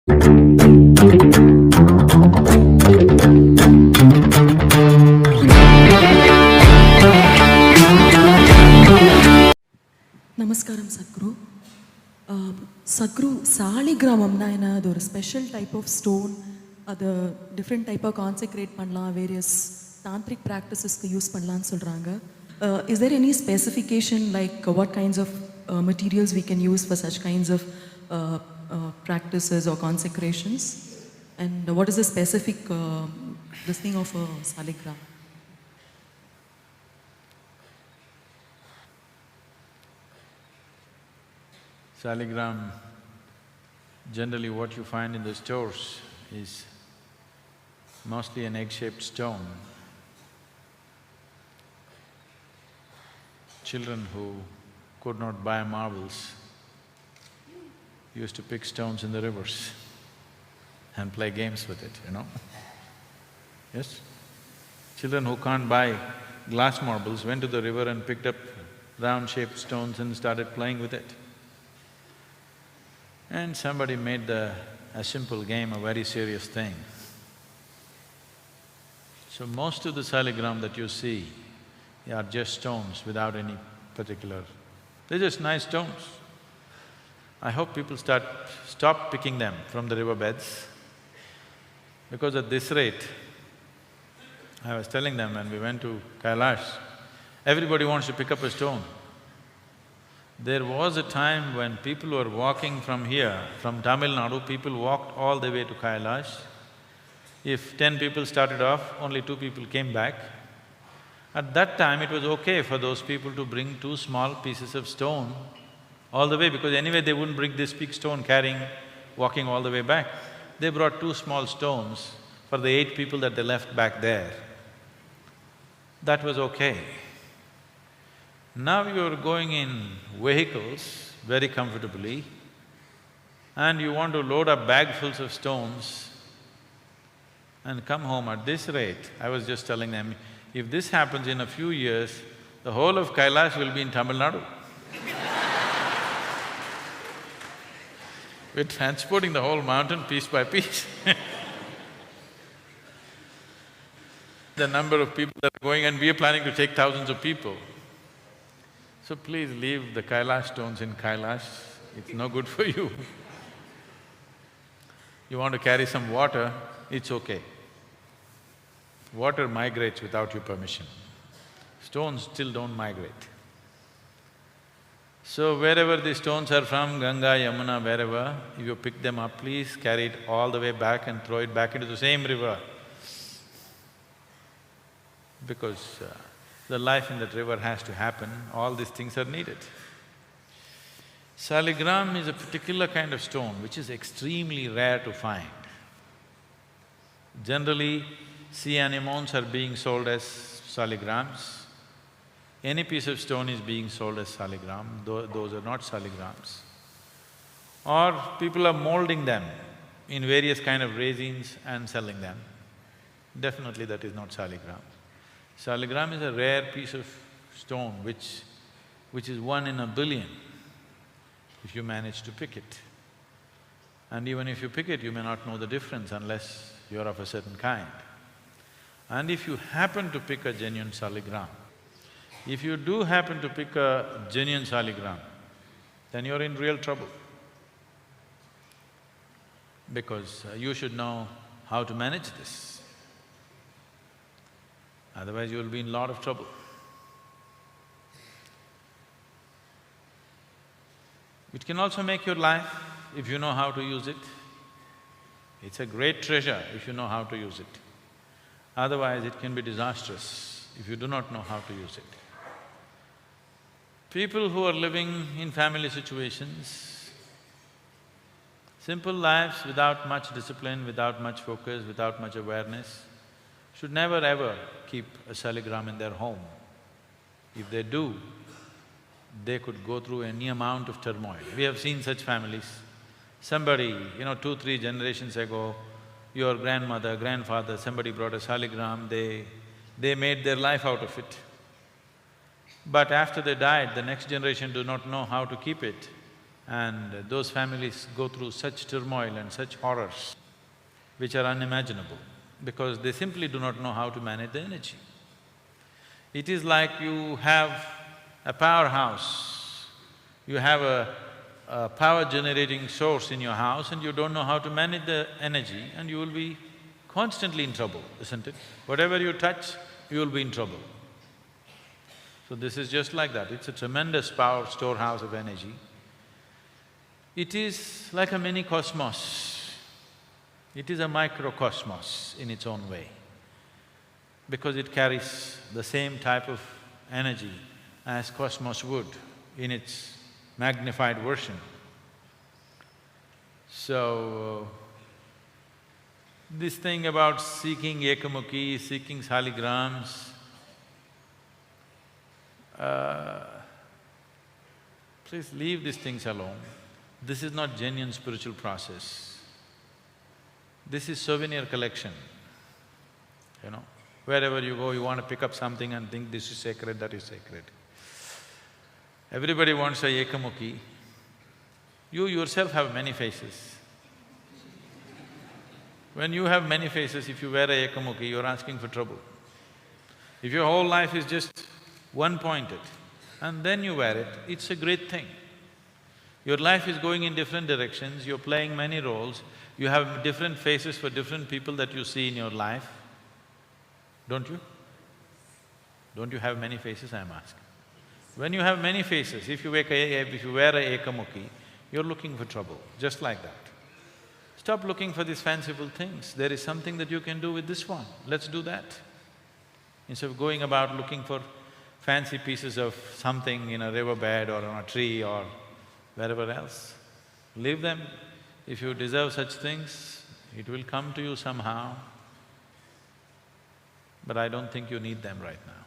Namaskaram, Sadhguru. Sadhguru, SALIGRAMamna enadu or special type of stone, அது different type of consecrate பண்ணலாம், various tantric practices use பண்ணலாம்னு சொல்றாங்க. Is there any specification like what kinds of materials we can use for such kinds of practices or consecrations? And what is the specific this thing of a saligram? Saligram, generally what you find in the stores is mostly an egg-shaped stone. Children who could not buy marbles used to pick stones in the rivers and play games with it, you know. Yes? Children who can't buy glass marbles went to the river and picked up round-shaped stones and started playing with it. And somebody made a simple game a very serious thing. So most of the saligram that you see are just stones without any particular… they're just nice stones. I hope people stop picking them from the riverbeds, because at this rate, I was telling them when we went to Kailash, everybody wants to pick up a stone. There was a time when people were walking from here, from Tamil Nadu, people walked all the way to Kailash. If 10 people started off, only 2 people came back. At that time, it was okay for those people to bring 2 small pieces of stone all the way, because anyway they wouldn't bring this big stone carrying, walking all the way back. They brought 2 small stones for the 8 people that they left back there. That was okay. Now you're going in vehicles very comfortably and you want to load up bagfuls of stones and come home at this rate. I was just telling them, if this happens in a few years, the whole of Kailash will be in Tamil Nadu. We're transporting the whole mountain piece by piece. The number of people that are going, and we are planning to take thousands of people. So please leave the Kailash stones in Kailash, it's no good for you. You want to carry some water, it's okay. Water migrates without your permission. Stones still don't migrate. So wherever the stones are from, Ganga, Yamuna, wherever, if you pick them up, please carry it all the way back and throw it back into the same river. Because the life in that river has to happen, all these things are needed. Saligram is a particular kind of stone which is extremely rare to find. Generally, sea anemones are being sold as saligrams. Any piece of stone is being sold as saligram, those are not saligrams. Or people are molding them in various kind of resins and selling them. Definitely that is not saligram. Saligram is a rare piece of stone which is 1 in a billion if you manage to pick it. And even if you pick it, you may not know the difference unless you're of a certain kind. And if you happen to pick a genuine saligram, if you do happen to pick a genuine saligram, then you're in real trouble. Because you should know how to manage this. Otherwise you'll be in a lot of trouble. It can also make your life if you know how to use it. It's a great treasure if you know how to use it. Otherwise it can be disastrous if you do not know how to use it. People who are living in family situations, simple lives without much discipline, without much focus, without much awareness, should never ever keep a saligram in their home. If they do, they could go through any amount of turmoil. We have seen such families. Somebody, 2, 3 generations ago, your grandmother, grandfather, somebody brought a saligram, they made their life out of it. But after they died, the next generation do not know how to keep it. And those families go through such turmoil and such horrors which are unimaginable because they simply do not know how to manage the energy. It is like you have a powerhouse, you have a power generating source in your house and you don't know how to manage the energy and you will be constantly in trouble, isn't it? Whatever you touch, you will be in trouble. So this is just like that, it's a tremendous power storehouse of energy. It is like a mini cosmos. It is a microcosmos in its own way, because it carries the same type of energy as cosmos would in its magnified version. So, this thing about seeking ekamukhi, seeking saligrams, please leave these things alone. This is not genuine spiritual process. This is souvenir collection, you know. Wherever you go, you want to pick up something and think this is sacred, that is sacred. Everybody wants a ekamukhi. You yourself have many faces. When you have many faces, if you wear a ekamukhi, you're asking for trouble. If your whole life is just one-pointed and then you wear it, it's a great thing. Your life is going in different directions, you're playing many roles, you have different faces for different people that you see in your life, don't you? Don't you have many faces, I'm asking? When you have many faces, if you wear a ekamukhi, you're looking for trouble, just like that. Stop looking for these fanciful things, there is something that you can do with this one, let's do that. Instead of going about looking for fancy pieces of something in a riverbed or on a tree or wherever else, leave them. If you deserve such things, it will come to you somehow. But I don't think you need them right now.